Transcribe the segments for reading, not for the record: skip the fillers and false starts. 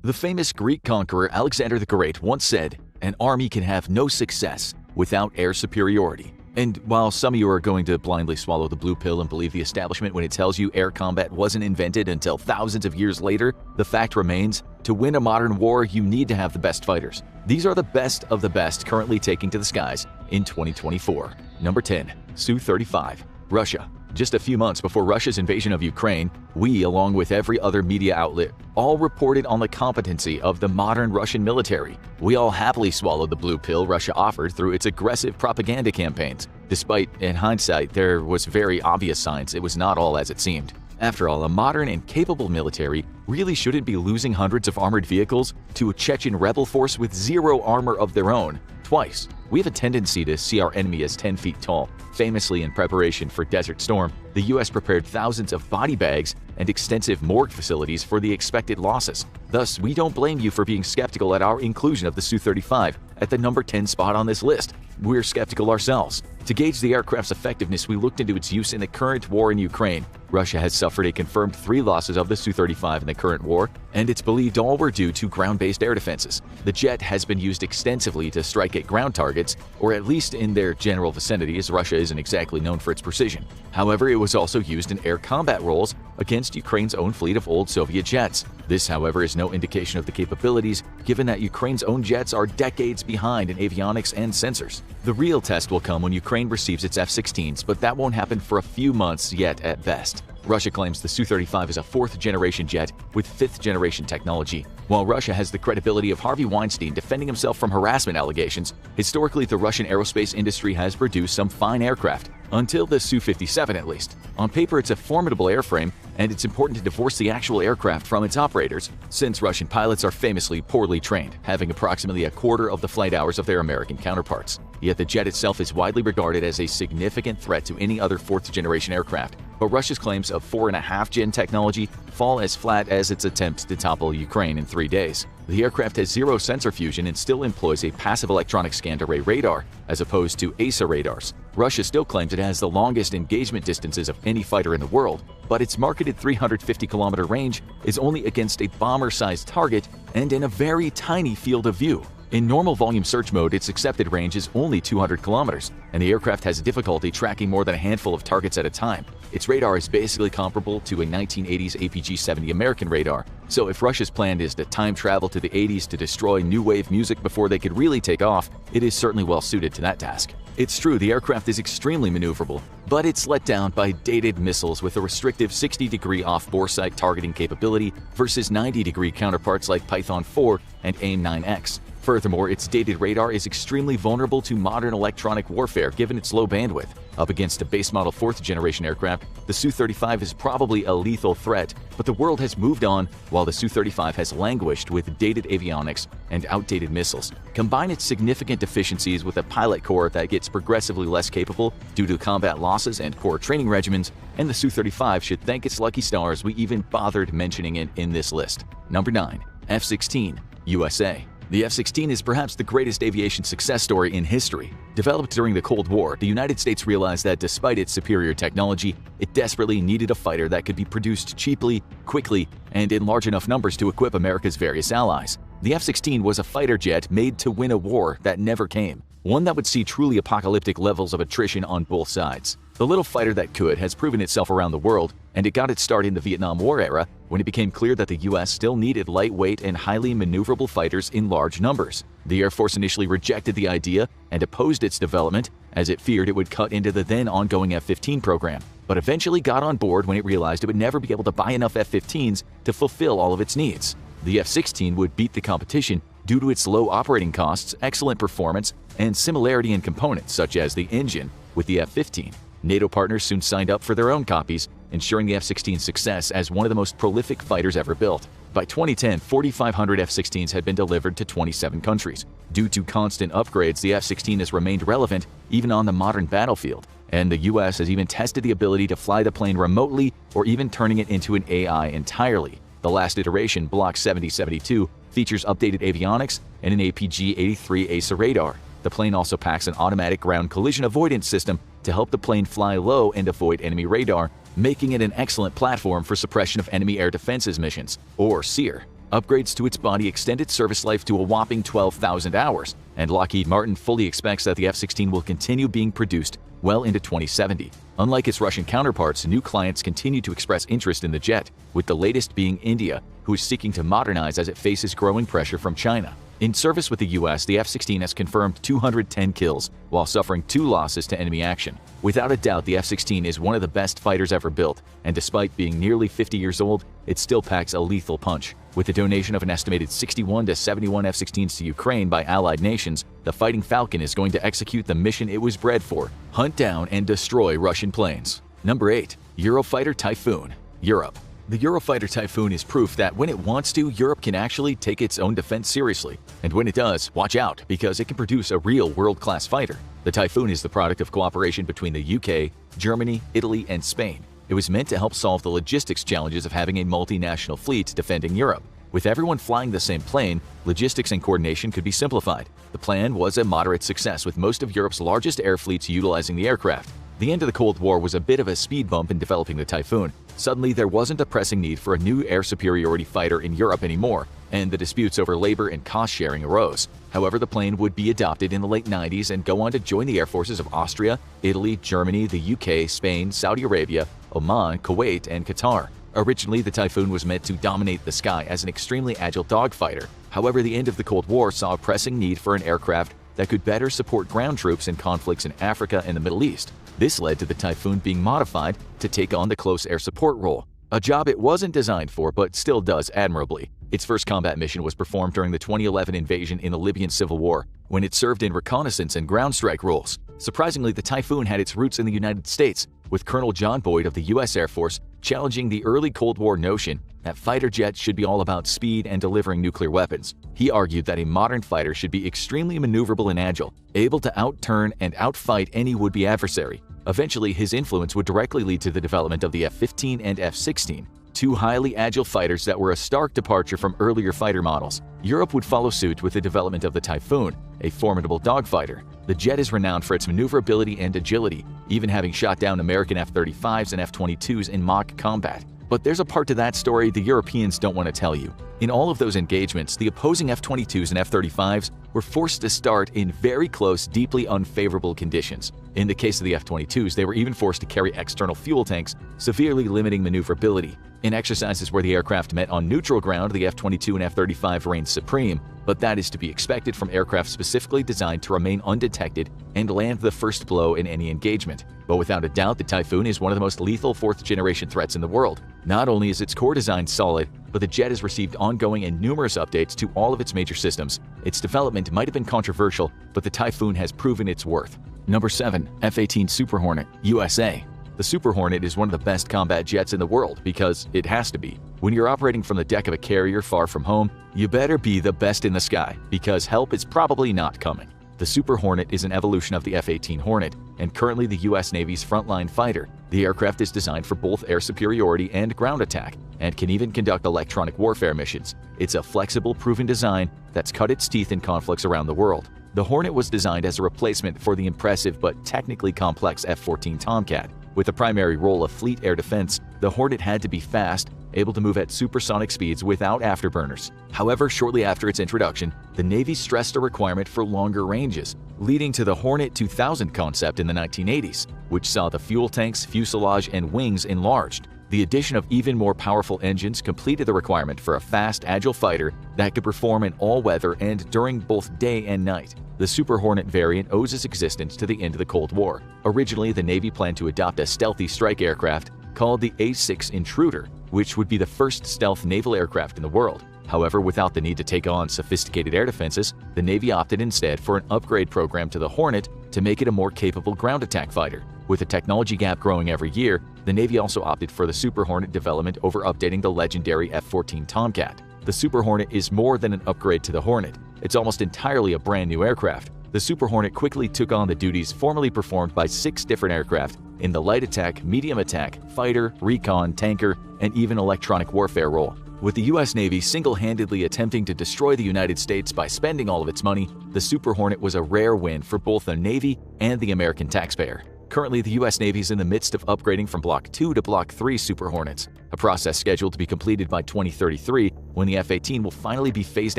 The famous Greek conqueror Alexander the Great once said, "An army can have no success without air superiority." And while some of you are going to blindly swallow the blue pill and believe the establishment when it tells you air combat wasn't invented until thousands of years later, the fact remains, to win a modern war, you need to have the best fighters. These are the best of the best currently taking to the skies in 2024. Number 10. Su-35. Russia. Just a few months before Russia's invasion of Ukraine, we, along with every other media outlet, all reported on the competency of the modern Russian military. We all happily swallowed the blue pill Russia offered through its aggressive propaganda campaigns, despite, in hindsight, there was very obvious signs it was not all as it seemed. After all, a modern and capable military really shouldn't be losing hundreds of armored vehicles to a Chechen rebel force with zero armor of their own twice. We have a tendency to see our enemy as 10 feet tall. Famously, in preparation for Desert Storm, the US prepared thousands of body bags and extensive morgue facilities for the expected losses. Thus, we don't blame you for being skeptical at our inclusion of the Su-35 at the number 10 spot on this list. We're skeptical ourselves. To gauge the aircraft's effectiveness, we looked into its use in the current war in Ukraine. Russia has suffered a confirmed 3 losses of the Su-35 in the current war, and it's believed all were due to ground-based air defenses. The jet has been used extensively to strike at ground targets, or at least in their general vicinity, as Russia isn't exactly known for its precision. However, it was also used in air combat roles against Ukraine's own fleet of old Soviet jets. This, however, is no indication of the capabilities, given that Ukraine's own jets are decades behind in avionics and sensors. The real test will come when Ukraine receives its F-16s, but that won't happen for a few months yet at best. Russia claims the Su-35 is a 4th-generation jet with 5th-generation technology. While Russia has the credibility of Harvey Weinstein defending himself from harassment allegations, historically the Russian aerospace industry has produced some fine aircraft, until the Su-57 at least. On paper, it's a formidable airframe, and it's important to divorce the actual aircraft from its operators, since Russian pilots are famously poorly trained, having approximately a quarter of the flight hours of their American counterparts. Yet the jet itself is widely regarded as a significant threat to any other 4th-generation aircraft, but Russia's claims of 4.5-gen technology fall as flat as its attempts to topple Ukraine in 3 days. The aircraft has zero sensor fusion and still employs a passive electronic scanned array radar, as opposed to AESA radars. Russia still claims it has the longest engagement distances of any fighter in the world, but its marketed 350-kilometer range is only against a bomber-sized target and in a very tiny field of view. In normal volume search mode, its accepted range is only 200 kilometers, and the aircraft has difficulty tracking more than a handful of targets at a time. Its radar is basically comparable to a 1980s APG-70 American radar, so if Russia's plan is to time travel to the 80s to destroy new wave music before they could really take off, it is certainly well suited to that task. It's true the aircraft is extremely maneuverable, but it's let down by dated missiles with a restrictive 60-degree off-bore sight targeting capability versus 90-degree counterparts like Python 4 and AIM-9X. Furthermore, its dated radar is extremely vulnerable to modern electronic warfare given its low bandwidth. Up against a base-model 4th-generation aircraft, the Su-35 is probably a lethal threat, but the world has moved on while the Su-35 has languished with dated avionics and outdated missiles. Combine its significant deficiencies with a pilot corps that gets progressively less capable due to combat losses and poor training regimens, and the Su-35 should thank its lucky stars we even bothered mentioning it in this list. Number 9. F-16, USA. The F-16 is perhaps the greatest aviation success story in history. Developed during the Cold War, the United States realized that despite its superior technology, it desperately needed a fighter that could be produced cheaply, quickly, and in large enough numbers to equip America's various allies. The F-16 was a fighter jet made to win a war that never came, one that would see truly apocalyptic levels of attrition on both sides. The little fighter that could has proven itself around the world, and it got its start in the Vietnam War era when it became clear that the US still needed lightweight and highly maneuverable fighters in large numbers. The Air Force initially rejected the idea and opposed its development as it feared it would cut into the then ongoing F-15 program, but eventually got on board when it realized it would never be able to buy enough F-15s to fulfill all of its needs. The F-16 would beat the competition due to its low operating costs, excellent performance, and similarity in components such as the engine with the F-15. NATO partners soon signed up for their own copies, ensuring the F-16's success as one of the most prolific fighters ever built. By 2010, 4,500 F-16s had been delivered to 27 countries. Due to constant upgrades, the F-16 has remained relevant even on the modern battlefield, and the US has even tested the ability to fly the plane remotely or even turning it into an AI entirely. The last iteration, Block 7072, features updated avionics and an APG-83 AESA radar. The plane also packs an automatic ground collision avoidance system to help the plane fly low and avoid enemy radar, making it an excellent platform for suppression of enemy air defenses missions, or SEER. Upgrades to its body extend its service life to a whopping 12,000 hours, and Lockheed Martin fully expects that the F-16 will continue being produced well into 2070. Unlike its Russian counterparts, new clients continue to express interest in the jet, with the latest being India, who is seeking to modernize as it faces growing pressure from China. In service with the US, the F-16 has confirmed 210 kills, while suffering 2 losses to enemy action. Without a doubt, the F-16 is one of the best fighters ever built, and despite being nearly 50 years old, it still packs a lethal punch. With the donation of an estimated 61 to 71 F-16s to Ukraine by allied nations, the Fighting Falcon is going to execute the mission it was bred for: hunt down and destroy Russian planes. Number 8. Eurofighter Typhoon. Europe. The Eurofighter Typhoon is proof that when it wants to, Europe can actually take its own defense seriously. And when it does, watch out, because it can produce a real world-class fighter. The Typhoon is the product of cooperation between the UK, Germany, Italy, and Spain. It was meant to help solve the logistics challenges of having a multinational fleet defending Europe. With everyone flying the same plane, logistics and coordination could be simplified. The plan was a moderate success, with most of Europe's largest air fleets utilizing the aircraft. The end of the Cold War was a bit of a speed bump in developing the Typhoon. Suddenly, there wasn't a pressing need for a new air superiority fighter in Europe anymore, and the disputes over labor and cost-sharing arose. However, the plane would be adopted in the late 90s and go on to join the air forces of Austria, Italy, Germany, the UK, Spain, Saudi Arabia, Oman, Kuwait, and Qatar. Originally, the Typhoon was meant to dominate the sky as an extremely agile dogfighter. However, the end of the Cold War saw a pressing need for an aircraft that could better support ground troops in conflicts in Africa and the Middle East. This led to the Typhoon being modified to take on the close air support role, a job it wasn't designed for but still does admirably. Its first combat mission was performed during the 2011 invasion in the Libyan Civil War, when it served in reconnaissance and ground strike roles. Surprisingly, the Typhoon had its roots in the United States, with Colonel John Boyd of the U.S. Air Force challenging the early Cold War notion that fighter jets should be all about speed and delivering nuclear weapons. He argued that a modern fighter should be extremely maneuverable and agile, able to outturn and outfight any would-be adversary. Eventually, his influence would directly lead to the development of the F-15 and F-16, 2 highly agile fighters that were a stark departure from earlier fighter models. Europe would follow suit with the development of the Typhoon, a formidable dogfighter. The jet is renowned for its maneuverability and agility, even having shot down American F-35s and F-22s in mock combat. But there's a part to that story the Europeans don't want to tell you. In all of those engagements, the opposing F-22s and F-35s were forced to start in very close, deeply unfavorable conditions. In the case of the F-22s, they were even forced to carry external fuel tanks, severely limiting maneuverability. In exercises where the aircraft met on neutral ground, the F-22 and F-35 reigned supreme, but that is to be expected from aircraft specifically designed to remain undetected and land the first blow in any engagement. But without a doubt, the Typhoon is one of the most lethal 4th-generation threats in the world. Not only is its core design solid, but the jet has received ongoing and numerous updates to all of its major systems. Its development might have been controversial, but the Typhoon has proven its worth. Number 7. F-18 Super Hornet, USA. The Super Hornet is one of the best combat jets in the world because it has to be. When you're operating from the deck of a carrier far from home, you better be the best in the sky because help is probably not coming. The Super Hornet is an evolution of the F-18 Hornet and currently the U.S. Navy's frontline fighter. The aircraft is designed for both air superiority and ground attack and can even conduct electronic warfare missions. It's a flexible, proven design that's cut its teeth in conflicts around the world. The Hornet was designed as a replacement for the impressive but technically complex F-14 Tomcat. With the primary role of fleet air defense, the Hornet had to be fast, able to move at supersonic speeds without afterburners. However, shortly after its introduction, the Navy stressed a requirement for longer ranges, leading to the Hornet 2000 concept in the 1980s, which saw the fuel tanks, fuselage, and wings enlarged. The addition of even more powerful engines completed the requirement for a fast, agile fighter that could perform in all weather and during both day and night. The Super Hornet variant owes its existence to the end of the Cold War. Originally, the Navy planned to adopt a stealthy strike aircraft called the A-6 Intruder, which would be the first stealth naval aircraft in the world. However, without the need to take on sophisticated air defenses, the Navy opted instead for an upgrade program to the Hornet to make it a more capable ground attack fighter. With the technology gap growing every year, the Navy also opted for the Super Hornet development over updating the legendary F-14 Tomcat. The Super Hornet is more than an upgrade to the Hornet. It's almost entirely a brand new aircraft. The Super Hornet quickly took on the duties formerly performed by 6 different aircraft in the light attack, medium attack, fighter, recon, tanker, and even electronic warfare role. With the U.S. Navy single-handedly attempting to destroy the United States by spending all of its money, the Super Hornet was a rare win for both the Navy and the American taxpayer. Currently, the U.S. Navy is in the midst of upgrading from Block 2 to Block 3 Super Hornets. a process scheduled to be completed by 2033 when the F-18 will finally be phased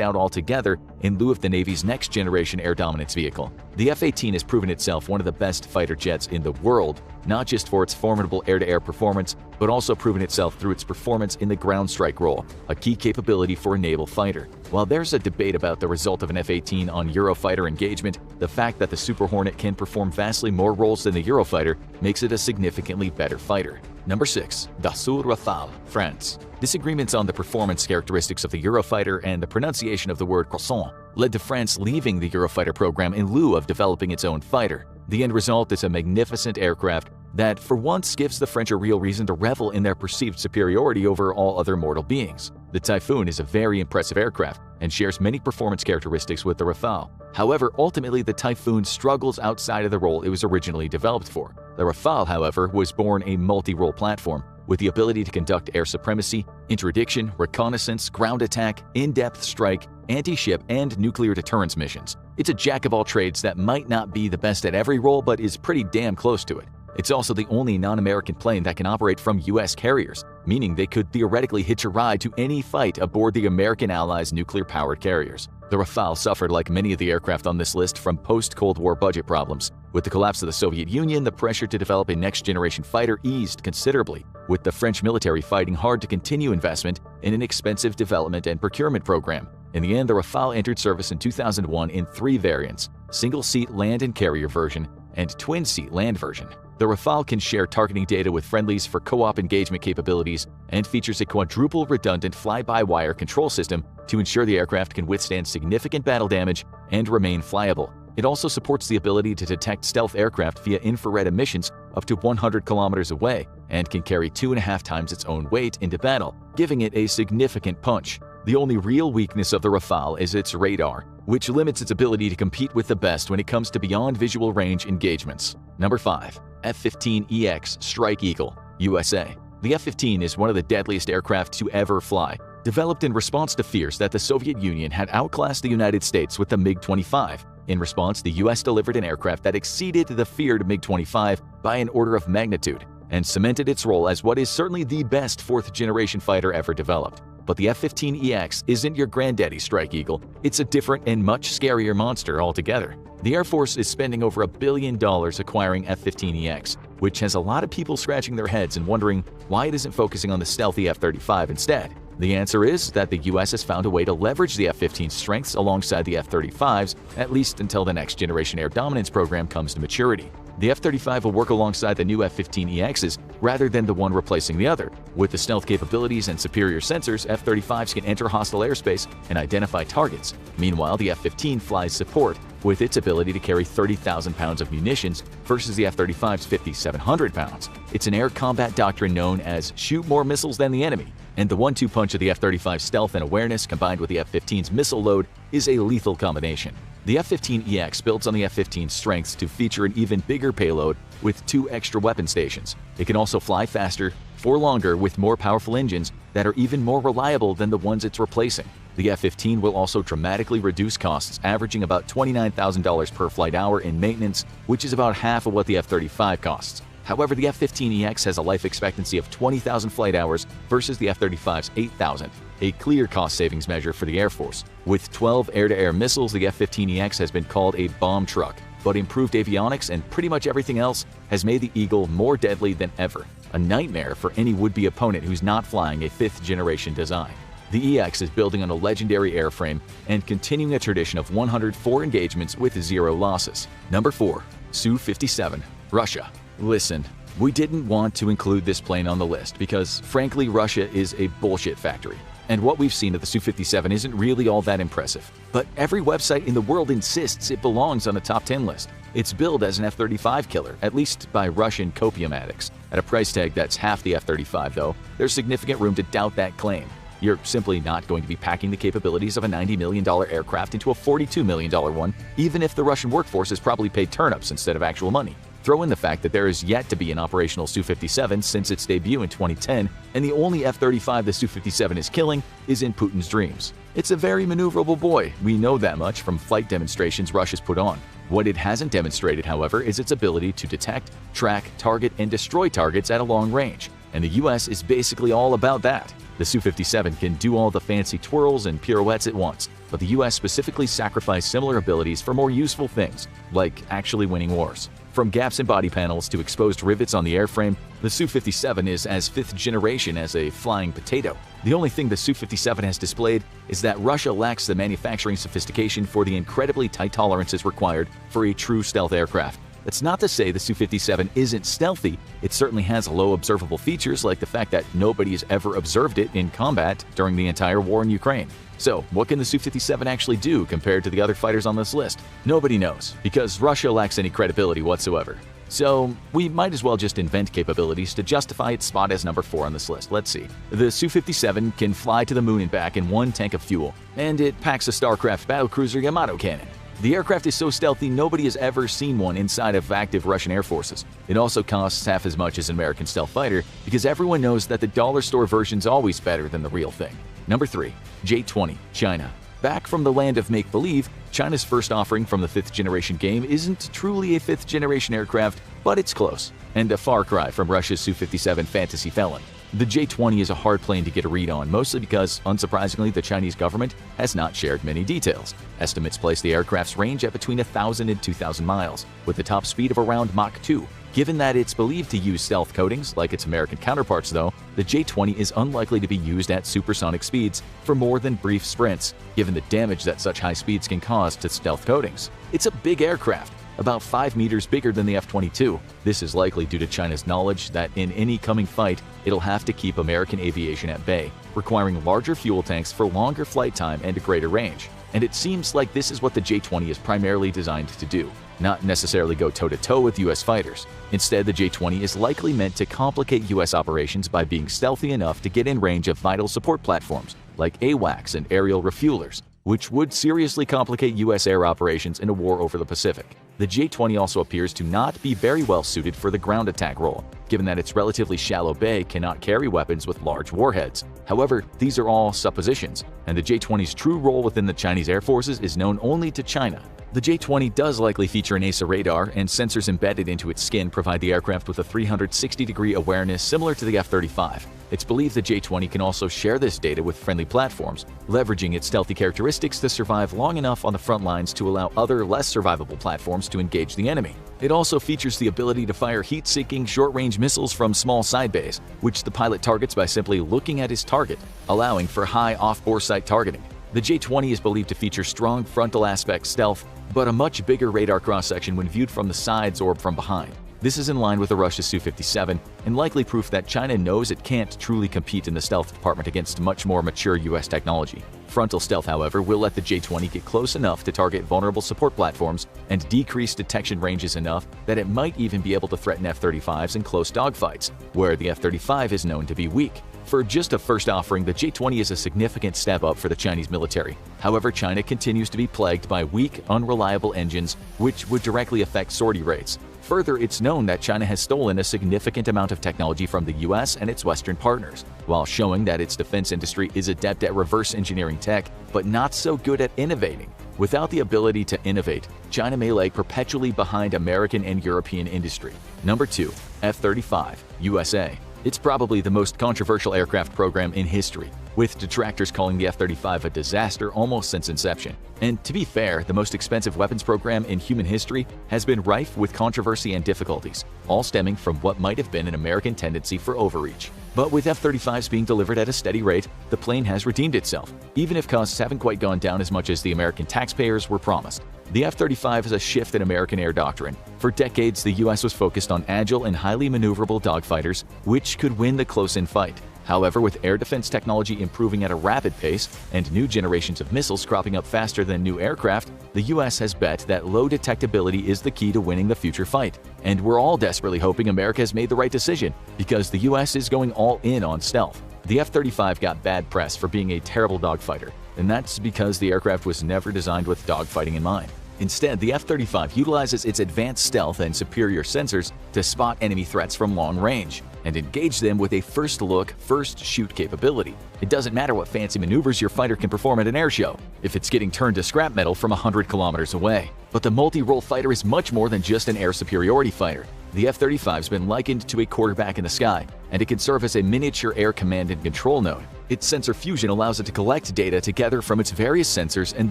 out altogether in lieu of the Navy's next-generation air dominance vehicle. The F-18 has proven itself one of the best fighter jets in the world, not just for its formidable air-to-air performance, but also proven itself through its performance in the ground strike role, a key capability for a naval fighter. While there's a debate about the result of an F-18 on Eurofighter engagement, the fact that the Super Hornet can perform vastly more roles than the Eurofighter makes it a significantly better fighter. Number 6. Dassault Rafale, France. Disagreements on the performance characteristics of the Eurofighter and the pronunciation of the word croissant led to France leaving the Eurofighter program in lieu of developing its own fighter. The end result is a magnificent aircraft that for once gives the French a real reason to revel in their perceived superiority over all other mortal beings. The Typhoon is a very impressive aircraft and shares many performance characteristics with the Rafale. However, ultimately the Typhoon struggles outside of the role it was originally developed for. The Rafale, however, was born a multi-role platform with the ability to conduct air supremacy, interdiction, reconnaissance, ground attack, in-depth strike, anti-ship, and nuclear deterrence missions. It's a jack of all trades that might not be the best at every role, but is pretty damn close to it. It's also the only non-American plane that can operate from US carriers, meaning they could theoretically hitch a ride to any fight aboard the American allies' nuclear-powered carriers. The Rafale suffered, like many of the aircraft on this list, from post-Cold War budget problems. With the collapse of the Soviet Union, the pressure to develop a next-generation fighter eased considerably, with the French military fighting hard to continue investment in an expensive development and procurement program. In the end, the Rafale entered service in 2001 in 3 variants: single-seat land and carrier version and twin-seat land version. The Rafale can share targeting data with friendlies for co-op engagement capabilities and features a quadruple redundant fly-by-wire control system to ensure the aircraft can withstand significant battle damage and remain flyable. It also supports the ability to detect stealth aircraft via infrared emissions up to 100 kilometers away and can carry 2.5 times its own weight into battle, giving it a significant punch. The only real weakness of the Rafale is its radar, which limits its ability to compete with the best when it comes to beyond visual range engagements. Number 5. F-15EX Strike Eagle, USA. The F-15 is one of the deadliest aircraft to ever fly, developed in response to fears that the Soviet Union had outclassed the United States with the MiG-25. In response, the US delivered an aircraft that exceeded the feared MiG-25 by an order of magnitude and cemented its role as what is certainly the best fourth-generation fighter ever developed. But the F-15EX isn't your granddaddy Strike Eagle, it's a different and much scarier monster altogether. The Air Force is spending over $1 billion acquiring F-15EX, which has a lot of people scratching their heads and wondering why it isn't focusing on the stealthy F-35 instead. The answer is that the US has found a way to leverage the F-15's strengths alongside the F-35's, at least until the next generation air dominance program comes to maturity. The F-35 will work alongside the new F-15EXs rather than the one replacing the other. With the stealth capabilities and superior sensors, F-35s can enter hostile airspace and identify targets. Meanwhile, the F-15 flies support, with its ability to carry 30,000 pounds of munitions versus the F-35's 5,700 pounds. It's an air combat doctrine known as shoot more missiles than the enemy, and the 1-2 punch of the F-35's stealth and awareness combined with the F-15's missile load is a lethal combination. The F-15EX builds on the F-15's strengths to feature an even bigger payload with 2 extra weapon stations. It can also fly faster, for longer, with more powerful engines that are even more reliable than the ones it's replacing. The F-15 will also dramatically reduce costs, averaging about $29,000 per flight hour in maintenance, which is about half of what the F-35 costs. However, the F-15EX has a life expectancy of 20,000 flight hours versus the F-35's 8,000, a clear cost savings measure for the Air Force. With 12 air-to-air missiles, the F-15EX has been called a bomb truck, but improved avionics and pretty much everything else has made the Eagle more deadly than ever, a nightmare for any would-be opponent who's not flying a 5th-generation design. The EX is building on a legendary airframe and continuing a tradition of 104 engagements with 0 losses. Number 4. Su-57, Russia. Listen, we didn't want to include this plane on the list because, frankly, Russia is a bullshit factory, and what we've seen of the Su-57 isn't really all that impressive. But every website in the world insists it belongs on a top 10 list. It's billed as an F-35 killer, at least by Russian copium addicts. At a price tag that's half the F-35, though, there's significant room to doubt that claim. You're simply not going to be packing the capabilities of a $90 million aircraft into a $42 million one, even if the Russian workforce is probably paid turnips instead of actual money. Throw in the fact that there is yet to be an operational Su-57 since its debut in 2010, and the only F-35 the Su-57 is killing is in Putin's dreams. It's a very maneuverable boy, we know that much from flight demonstrations Russia's put on. What it hasn't demonstrated, however, is its ability to detect, track, target, and destroy targets at a long range. and the US is basically all about that. The Su-57 can do all the fancy twirls and pirouettes at once, but the US specifically sacrificed similar abilities for more useful things, like actually winning wars. From gaps in body panels to exposed rivets on the airframe, the Su-57 is as fifth generation as a flying potato. The only thing the Su-57 has displayed is that Russia lacks the manufacturing sophistication for the incredibly tight tolerances required for a true stealth aircraft. That's not to say the Su-57 isn't stealthy. It certainly has low observable features like the fact that nobody has ever observed it in combat during the entire war in Ukraine. So, what can the Su-57 actually do compared to the other fighters on this list? Nobody knows, because Russia lacks any credibility whatsoever. So, we might as well just invent capabilities to justify its spot as number 4 on this list. Let's see. The Su-57 can fly to the moon and back in 1 tank of fuel, and it packs a StarCraft battlecruiser Yamato cannon. The aircraft is so stealthy nobody has ever seen one inside of active Russian air forces. It also costs half as much as an American stealth fighter because everyone knows that the dollar store version's always better than the real thing. Number 3. J-20, China. Back from the land of make-believe, China's first offering from the 5th generation game isn't truly a 5th generation aircraft, but it's close, and a far cry from Russia's Su-57 fantasy felon. The J-20 is a hard plane to get a read on, mostly because, unsurprisingly, the Chinese government has not shared many details. Estimates place the aircraft's range at between 1,000 and 2,000 miles, with a top speed of around Mach 2. Given that it's believed to use stealth coatings like its American counterparts though, the J-20 is unlikely to be used at supersonic speeds for more than brief sprints, given the damage that such high speeds can cause to stealth coatings. It's a big aircraft, about 5 meters bigger than the F-22. This is likely due to China's knowledge that in any coming fight, it'll have to keep American aviation at bay, requiring larger fuel tanks for longer flight time and a greater range. And it seems like this is what the J-20 is primarily designed to do, not necessarily go toe-to-toe with US fighters. Instead, the J-20 is likely meant to complicate US operations by being stealthy enough to get in range of vital support platforms like AWACS and aerial refuelers, which would seriously complicate US air operations in a war over the Pacific. The J-20 also appears to not be very well suited for the ground attack role, given that its relatively shallow bay cannot carry weapons with large warheads. However, these are all suppositions, and the J-20's true role within the Chinese Air Forces is known only to China. The J-20 does likely feature an AESA radar, and sensors embedded into its skin provide the aircraft with a 360-degree awareness similar to the F-35. It's believed the J-20 can also share this data with friendly platforms, leveraging its stealthy characteristics to survive long enough on the front lines to allow other less survivable platforms to engage the enemy. It also features the ability to fire heat-seeking short-range missiles from small side bays, which the pilot targets by simply looking at his target, allowing for high off-bore sight targeting. The J-20 is believed to feature strong frontal aspect stealth, but a much bigger radar cross-section when viewed from the sides or from behind. This is in line with the Russia's Su-57 and likely proof that China knows it can't truly compete in the stealth department against much more mature US technology. Frontal stealth, however, will let the J-20 get close enough to target vulnerable support platforms and decrease detection ranges enough that it might even be able to threaten F-35s in close dogfights, where the F-35 is known to be weak. For just a first offering, the J-20 is a significant step up for the Chinese military. However, China continues to be plagued by weak, unreliable engines, which would directly affect sortie rates. Further, it's known that China has stolen a significant amount of technology from the US and its Western partners, while showing that its defense industry is adept at reverse engineering tech, but not so good at innovating. Without the ability to innovate, China may lag perpetually behind American and European industry. Number 2. F-35, USA. It's probably the most controversial aircraft program in history, with detractors calling the F-35 a disaster almost since inception. And to be fair, the most expensive weapons program in human history has been rife with controversy and difficulties, all stemming from what might have been an American tendency for overreach. But with F-35s being delivered at a steady rate, the plane has redeemed itself, even if costs haven't quite gone down as much as the American taxpayers were promised. The F-35 is a shift in American air doctrine. For decades, the US was focused on agile and highly maneuverable dogfighters, which could win the close-in fight. However, with air defense technology improving at a rapid pace and new generations of missiles cropping up faster than new aircraft, the US has bet that low detectability is the key to winning the future fight. And we're all desperately hoping America has made the right decision, because the US is going all in on stealth. The F-35 got bad press for being a terrible dogfighter, and that's because the aircraft was never designed with dogfighting in mind. Instead, the F-35 utilizes its advanced stealth and superior sensors to spot enemy threats from long range and engage them with a first-look, first-shoot capability. It doesn't matter what fancy maneuvers your fighter can perform at an air show if it's getting turned to scrap metal from 100 kilometers away. But the multi-role fighter is much more than just an air superiority fighter. The F-35 has been likened to a quarterback in the sky, and it can serve as a miniature air command and control node. Its sensor fusion allows it to collect data together from its various sensors and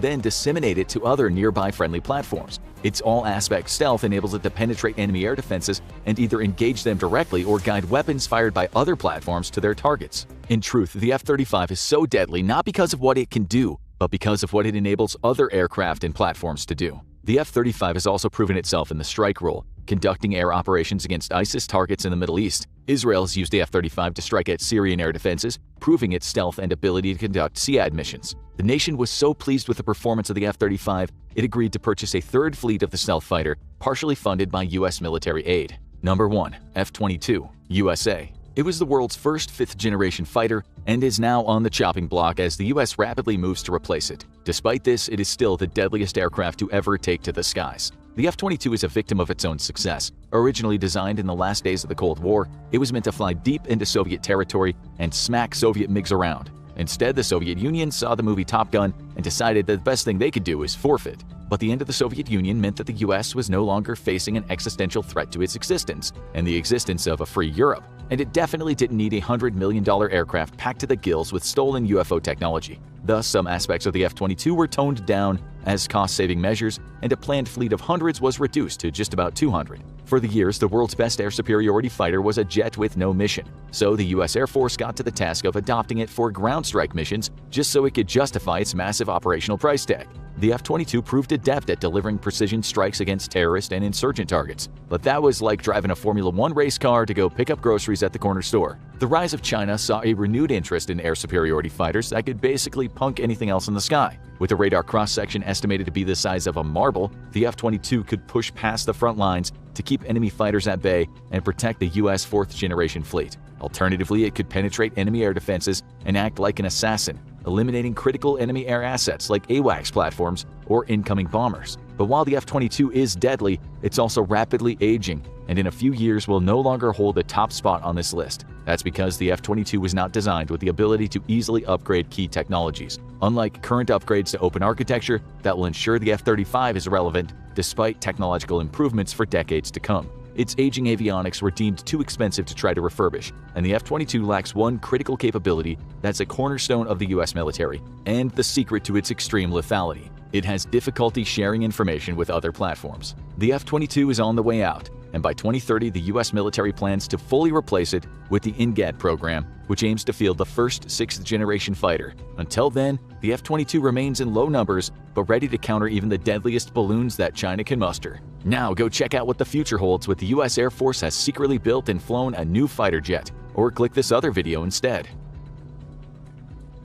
then disseminate it to other nearby friendly platforms. Its all-aspect stealth enables it to penetrate enemy air defenses and either engage them directly or guide weapons fired by other platforms to their targets. In truth, the F-35 is so deadly not because of what it can do, but because of what it enables other aircraft and platforms to do. The F-35 has also proven itself in the strike role, conducting air operations against ISIS targets in the Middle East. Israel has used the F-35 to strike at Syrian air defenses, proving its stealth and ability to conduct SEAD missions. The nation was so pleased with the performance of the F-35, it agreed to purchase a third fleet of the stealth fighter, partially funded by U.S. military aid. Number 1. F-22, USA. It was the world's first fifth-generation fighter and is now on the chopping block as the U.S. rapidly moves to replace it. Despite this, it is still the deadliest aircraft to ever take to the skies. The F-22 is a victim of its own success. Originally designed in the last days of the Cold War, it was meant to fly deep into Soviet territory and smack Soviet MiGs around. Instead, the Soviet Union saw the movie Top Gun and decided that the best thing they could do is forfeit. But the end of the Soviet Union meant that the US was no longer facing an existential threat to its existence and the existence of a free Europe, and it definitely didn't need a $100 million aircraft packed to the gills with stolen UFO technology. Thus, some aspects of the F-22 were toned down as cost-saving measures, and a planned fleet of hundreds was reduced to just about 200. For the years, the world's best air superiority fighter was a jet with no mission, so the US Air Force got to the task of adopting it for ground strike missions just so it could justify its massive operational price tag. The F-22 proved adept at delivering precision strikes against terrorist and insurgent targets, but that was like driving a Formula One race car to go pick up groceries at the corner store. The rise of China saw a renewed interest in air superiority fighters that could basically punk anything else in the sky. With a radar cross-section estimated to be the size of a marble, the F-22 could push past the front lines to keep enemy fighters at bay and protect the US fourth-generation fleet. Alternatively, it could penetrate enemy air defenses and act like an assassin, eliminating critical enemy air assets like AWACS platforms or incoming bombers. But while the F-22 is deadly, it's also rapidly aging, and in a few years will no longer hold the top spot on this list. That's because the F-22 was not designed with the ability to easily upgrade key technologies, unlike current upgrades to open architecture that will ensure the F-35 is relevant despite technological improvements for decades to come. Its aging avionics were deemed too expensive to try to refurbish, and the F-22 lacks one critical capability that's a cornerstone of the US military, and the secret to its extreme lethality. It has difficulty sharing information with other platforms. The F-22 is on the way out, and by 2030 the US military plans to fully replace it with the NGAD program, which aims to field the first sixth-generation fighter. Until then, the F-22 remains in low numbers, but ready to counter even the deadliest balloons that China can muster. Now go check out what the future holds with the US Air Force has secretly built and flown a new fighter jet, or click this other video instead.